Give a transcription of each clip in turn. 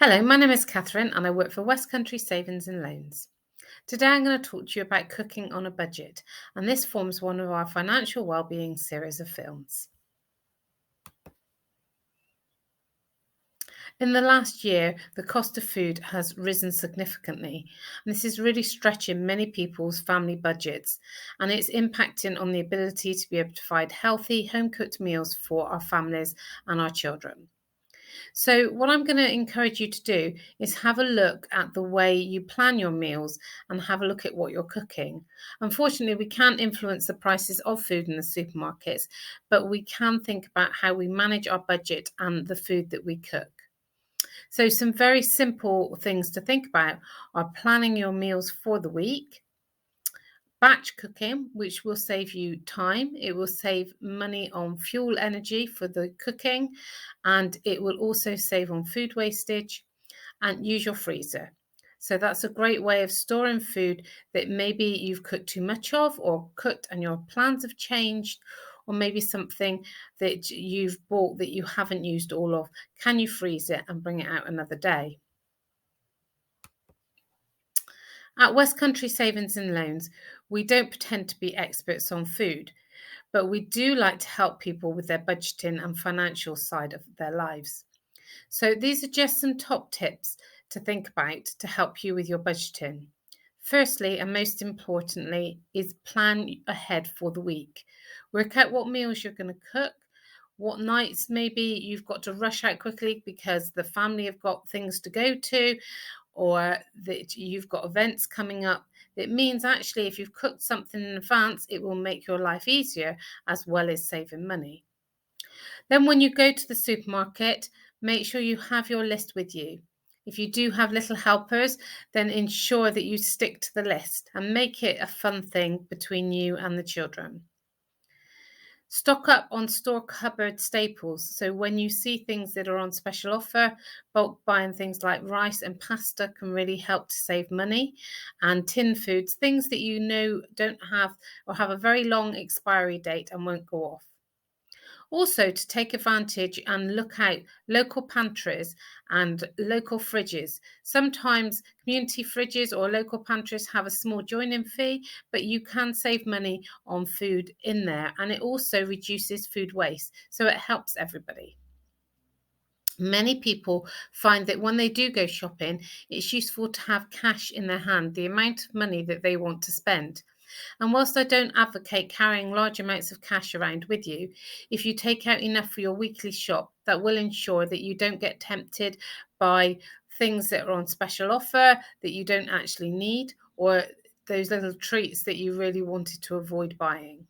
Hello, my name is Catherine and I work for West Country Savings and Loans. Today I'm going to talk to you about cooking on a budget, and this forms one of our financial wellbeing series of films. In the last year, the cost of food has risen significantly, and this is really stretching many people's family budgets, and it's impacting on the ability to be able to provide healthy, home-cooked meals for our families and our children. So, what I'm going to encourage you to do is have a look at the way you plan your meals and have a look at what you're cooking. Unfortunately, we can't influence the prices of food in the supermarkets, but we can think about how we manage our budget and the food that we cook. So, some very simple things to think about are planning your meals for the week. Batch cooking, which will save you time, it will save money on fuel energy for the cooking, and it will also save on food wastage. And use your freezer. So that's a great way of storing food that maybe you've cooked too much of, or cooked and your plans have changed, or maybe something that you've bought that you haven't used all of. Can you freeze it and bring it out another day? At West Country Savings and Loans, we don't pretend to be experts on food, but we do like to help people with their budgeting and financial side of their lives. So these are just some top tips to think about to help you with your budgeting. Firstly, and most importantly, is plan ahead for the week. Work out what meals you're going to cook, what nights maybe you've got to rush out quickly because the family have got things to go to, or that you've got events coming up. It means actually if you've cooked something in advance, it will make your life easier as well as saving money. Then when you go to the supermarket, make sure you have your list with you. If you do have little helpers, then ensure that you stick to the list and make it a fun thing between you and the children. Stock up on store cupboard staples. So when you see things that are on special offer, bulk buying things like rice and pasta can really help to save money. And tin foods, things that you know don't have or have a very long expiry date and won't go off. Also, to take advantage and look out local pantries and local fridges. Sometimes community fridges or local pantries have a small join-in fee, but you can save money on food in there, and it also reduces food waste, so it helps everybody. Many people find that when they do go shopping, it's useful to have cash in their hand, the amount of money that they want to spend. And whilst I don't advocate carrying large amounts of cash around with you, if you take out enough for your weekly shop, that will ensure that you don't get tempted by things that are on special offer that you don't actually need, or those little treats that you really wanted to avoid buying.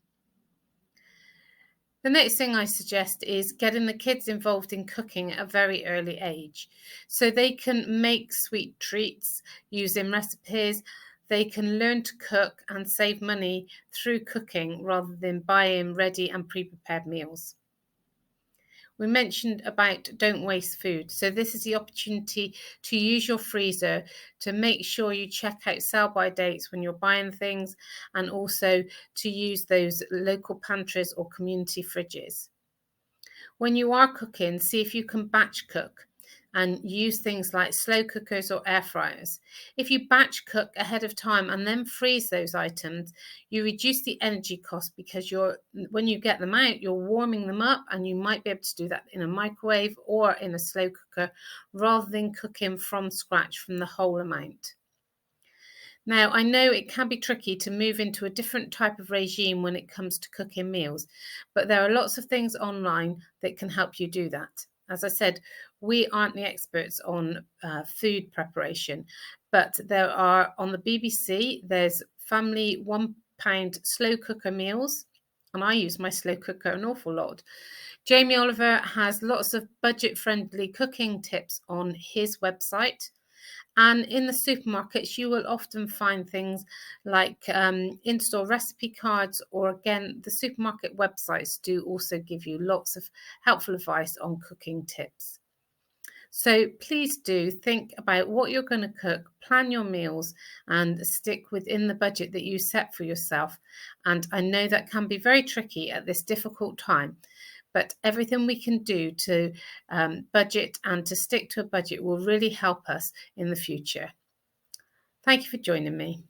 The next thing I suggest is getting the kids involved in cooking at a very early age, so they can make sweet treats using recipes. They can learn to cook and save money through cooking rather than buying ready and pre-prepared meals. We mentioned about don't waste food. So this is the opportunity to use your freezer to make sure you check out sell-by dates when you're buying things, and also to use those local pantries or community fridges. When you are cooking, see if you can batch cook and use things like slow cookers or air fryers. If you batch cook ahead of time and then freeze those items, you reduce the energy cost because when you get them out, you're warming them up, and you might be able to do that in a microwave or in a slow cooker rather than cooking from scratch from the whole amount. Now, I know it can be tricky to move into a different type of regime when it comes to cooking meals, but there are lots of things online that can help you do that. As I said, we aren't the experts on food preparation, but there are on the BBC, there's family £1 slow cooker meals, and I use my slow cooker an awful lot. Jamie Oliver has lots of budget-friendly cooking tips on his website. And in the supermarkets, you will often find things like in-store recipe cards, or again, the supermarket websites do also give you lots of helpful advice on cooking tips. So please do think about what you're going to cook, plan your meals, and stick within the budget that you set for yourself. And I know that can be very tricky at this difficult time, but everything we can do to budget and to stick to a budget will really help us in the future. Thank you for joining me.